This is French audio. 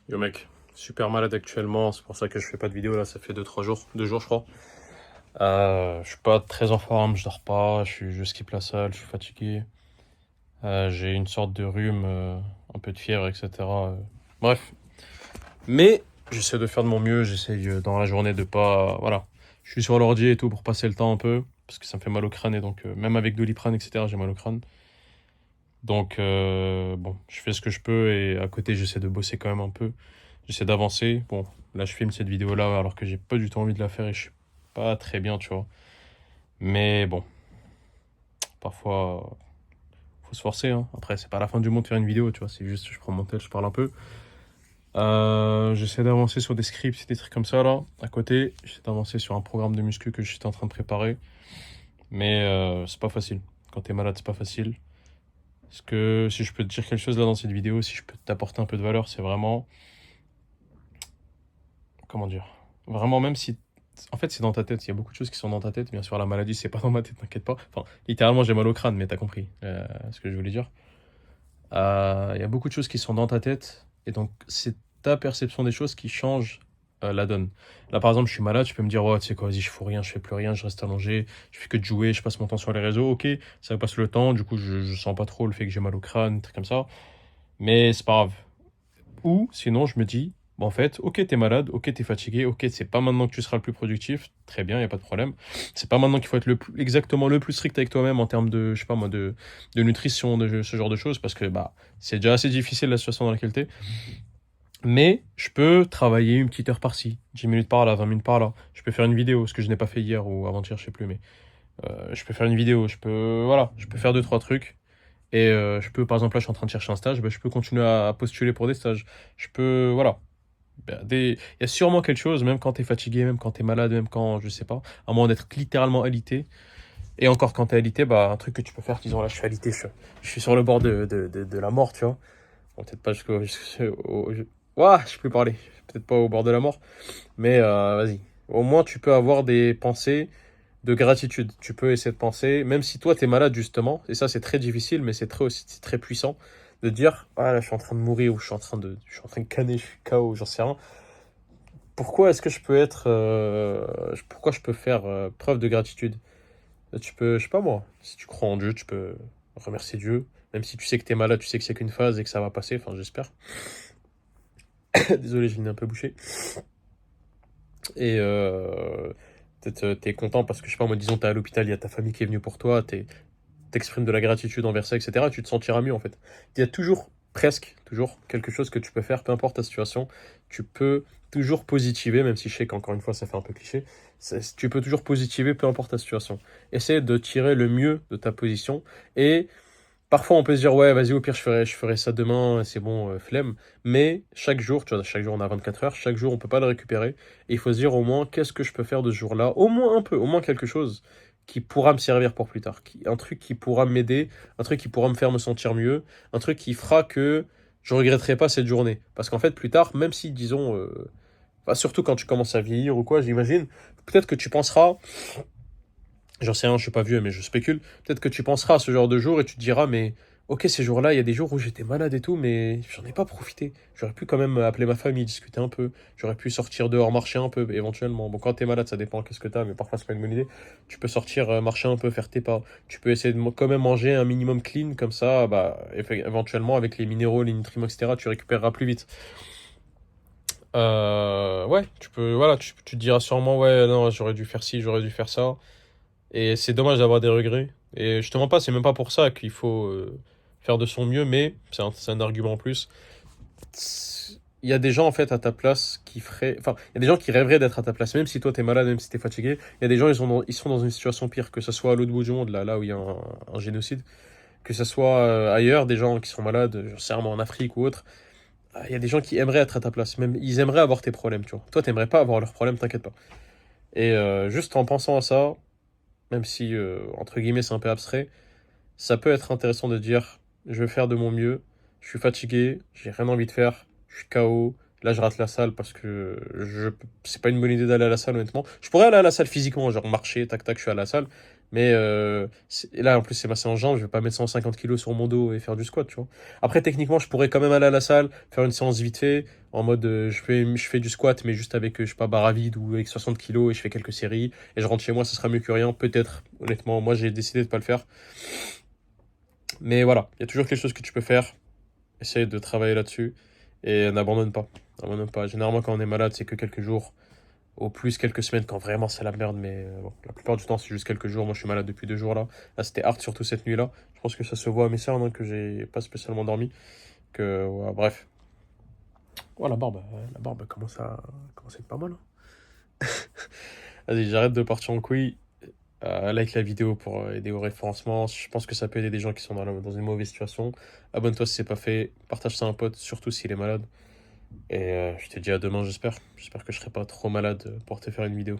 Yo mec, super malade actuellement, c'est pour ça que je fais pas de vidéo là, ça fait 2 jours, 2 jours je crois. Je suis pas très en forme, je dors pas, je skip la salle, je suis fatigué. J'ai une sorte de rhume, un peu de fièvre, etc. Bref. Mais j'essaie de faire de mon mieux, j'essaie dans la journée de pas. Voilà. Je suis sur l'ordi et tout pour passer le temps un peu, parce que ça me fait mal au crâne et donc même avec Doliprane, etc., j'ai mal au crâne. Donc bon, je fais ce que je peux et à côté j'essaie de bosser quand même un peu. J'essaie d'avancer. Bon, là je filme cette vidéo-là alors que j'ai pas du tout envie de la faire et je suis pas très bien, tu vois. Mais bon, parfois faut se forcer, hein. Après, c'est pas la fin du monde de faire une vidéo, tu vois. C'est juste, je prends mon tel, je parle un peu. J'essaie d'avancer sur des scripts, des trucs comme ça là. À côté, j'essaie d'avancer sur un programme de muscu que j'étais en train de préparer. Mais c'est pas facile. Quand t'es malade, c'est pas facile. Parce que si je peux te dire quelque chose là dans cette vidéo, si je peux t'apporter un peu de valeur, c'est vraiment, comment dire, vraiment même si, en fait c'est dans ta tête, il y a beaucoup de choses qui sont dans ta tête, bien sûr la maladie c'est pas dans ma tête, t'inquiète pas, enfin littéralement j'ai mal au crâne, mais t'as compris ce que je voulais dire. Il y a beaucoup de choses qui sont dans ta tête, et donc c'est ta perception des choses qui change la donne. Là par exemple je suis malade, je peux me dire, oh tu sais quoi, vas-y je fous rien, je fais plus rien, je reste allongé, je fais que de jouer, je passe mon temps sur les réseaux, ok, ça passe le temps, du coup je sens pas trop le fait que j'ai mal au crâne, des trucs comme ça, mais c'est pas grave. Ou sinon, je me dis, bah, en fait, ok, t'es malade, ok, t'es fatigué, ok, c'est pas maintenant que tu seras le plus productif, très bien, y a pas de problème. C'est pas maintenant qu'il faut être exactement le plus strict avec toi-même en termes de, je sais pas moi, de nutrition, de ce genre de choses, parce que bah, c'est déjà assez difficile la situation dans laquelle t'es. Mais je peux travailler une petite heure par-ci, 10 minutes par là, 20 minutes par là. Je peux faire une vidéo, ce que je n'ai pas fait hier ou avant-hier, je sais plus, mais je peux faire une vidéo, voilà, je peux faire deux, trois trucs. Et je peux, par exemple, là, je suis en train de chercher un stage, bah, je peux continuer à postuler pour des stages. Je peux, voilà. Ben, il y a sûrement quelque chose, même quand t'es fatigué, même quand t'es malade, même quand, je sais pas, à moins d'être littéralement alité. Et encore quand t'es alité, bah, un truc que tu peux faire, disons là, je suis alité, je suis sur le bord de la mort, tu vois. Bon, peut-être pas Ouah, je peux parler. Peut-être pas au bord de la mort, mais vas-y. Au moins, tu peux avoir des pensées de gratitude. Tu peux essayer de penser, même si toi, t'es malade, justement, et ça, c'est très difficile, mais c'est très aussi, c'est très puissant, de dire, ah là, je suis en train de mourir, ou je suis en train de canner, je suis KO, j'en sais rien. Pourquoi est-ce que je peux être, pourquoi je peux faire preuve de gratitude? Tu peux, je sais pas moi, si tu crois en Dieu, tu peux remercier Dieu, même si tu sais que t'es malade, tu sais que c'est qu'une phase et que ça va passer, enfin j'espère. Désolé, j'ai le nez un peu bouché. Et peut-être t'es content parce que, je sais pas moi, disons t'es à l'hôpital, il y a ta famille qui est venue pour toi, t'exprimes de la gratitude envers ça, etc., tu te sentiras mieux en fait. Il y a toujours, presque toujours, quelque chose que tu peux faire, peu importe ta situation. Tu peux toujours positiver, même si je sais qu'encore une fois ça fait un peu cliché. Tu peux toujours positiver, peu importe ta situation. Essaie de tirer le mieux de ta position. Et parfois on peut se dire, ouais, vas-y, au pire je ferai ça demain, c'est bon, flemme. Mais chaque jour, tu vois, chaque jour on a 24 heures, chaque jour on peut pas le récupérer. Et il faut se dire au moins, qu'est-ce que je peux faire de ce jour-là? Au moins un peu, au moins quelque chose qui pourra me servir pour plus tard. Un truc qui pourra m'aider, un truc qui pourra me faire me sentir mieux, un truc qui fera que je regretterai pas cette journée. Parce qu'en fait, plus tard, même si, disons, enfin, surtout quand tu commences à vieillir ou quoi, j'imagine, peut-être que tu penseras, j'en sais rien, je suis pas vieux, mais je spécule. Peut-être que tu penseras à ce genre de jour et tu te diras, mais ok, ces jours-là, il y a des jours où j'étais malade et tout, mais j'en ai pas profité. J'aurais pu quand même appeler ma famille, discuter un peu. J'aurais pu sortir dehors, marcher un peu, éventuellement. Bon, quand t'es malade, ça dépend qu'est-ce que t'as, mais parfois c'est pas une bonne idée. Tu peux sortir, marcher un peu, faire tes pas. Tu peux essayer de quand même manger un minimum clean, comme ça, bah, éventuellement, avec les minéraux, les nutriments, etc., tu récupéreras plus vite. Ouais, tu peux, voilà, tu te diras sûrement, ouais, non, j'aurais dû faire ci, j'aurais dû faire ça. Et c'est dommage d'avoir des regrets. Et je te mens pas, c'est même pas pour ça qu'il faut faire de son mieux, mais c'est un argument en plus. Il y a des gens en fait à ta place qui feraient. Enfin, il y a des gens qui rêveraient d'être à ta place, même si toi t'es malade, même si t'es fatigué. Il y a des gens, ils sont dans une situation pire, que ce soit à l'autre bout du monde, là où il y a un génocide, que ce soit ailleurs, des gens qui sont malades, j'en sais rien, moi, en Afrique ou autre. Il y a des gens qui aimeraient être à ta place, même ils aimeraient avoir tes problèmes, tu vois. Toi, t'aimerais pas avoir leurs problèmes, t'inquiète pas. Et juste en pensant à ça, même si, entre guillemets, c'est un peu abstrait, ça peut être intéressant de dire, je vais faire de mon mieux, je suis fatigué, j'ai rien envie de faire, je suis KO, là je rate la salle parce que c'est pas une bonne idée d'aller à la salle honnêtement. Je pourrais aller à la salle physiquement, genre marcher, tac tac, je suis à la salle, Mais et là, en plus, c'est ma séance jambes, je vais pas mettre 150 kilos sur mon dos et faire du squat, tu vois. Après, techniquement, je pourrais quand même aller à la salle, faire une séance vite fait, en mode je fais du squat, mais juste avec, je sais pas, barre à vide ou avec 60 kilos et je fais quelques séries et je rentre chez moi, ça sera mieux que rien, peut-être, honnêtement. Moi, j'ai décidé de pas le faire. Mais voilà, il y a toujours quelque chose que tu peux faire. Essaye de travailler là-dessus et n'abandonne pas. N'abandonne pas. Généralement, quand on est malade, c'est que quelques jours, au plus quelques semaines, quand vraiment c'est la merde. Mais bon, la plupart du temps, c'est juste quelques jours. Moi, je suis malade depuis 2 jours là. Là, c'était hard, surtout cette nuit-là. Je pense que ça se voit à mes cernes, hein, que j'ai pas spécialement dormi. Que, ouais, bref. Oh, la barbe commence à être pas mal, hein. Vas-y, j'arrête de partir en couille. Like la vidéo pour aider au référencement. Je pense que ça peut aider des gens qui sont dans une mauvaise situation. Abonne-toi si c'est pas fait. Partage ça à un pote, surtout s'il est malade. Et je te dis à demain, j'espère. J'espère que je serai pas trop malade pour te faire une vidéo.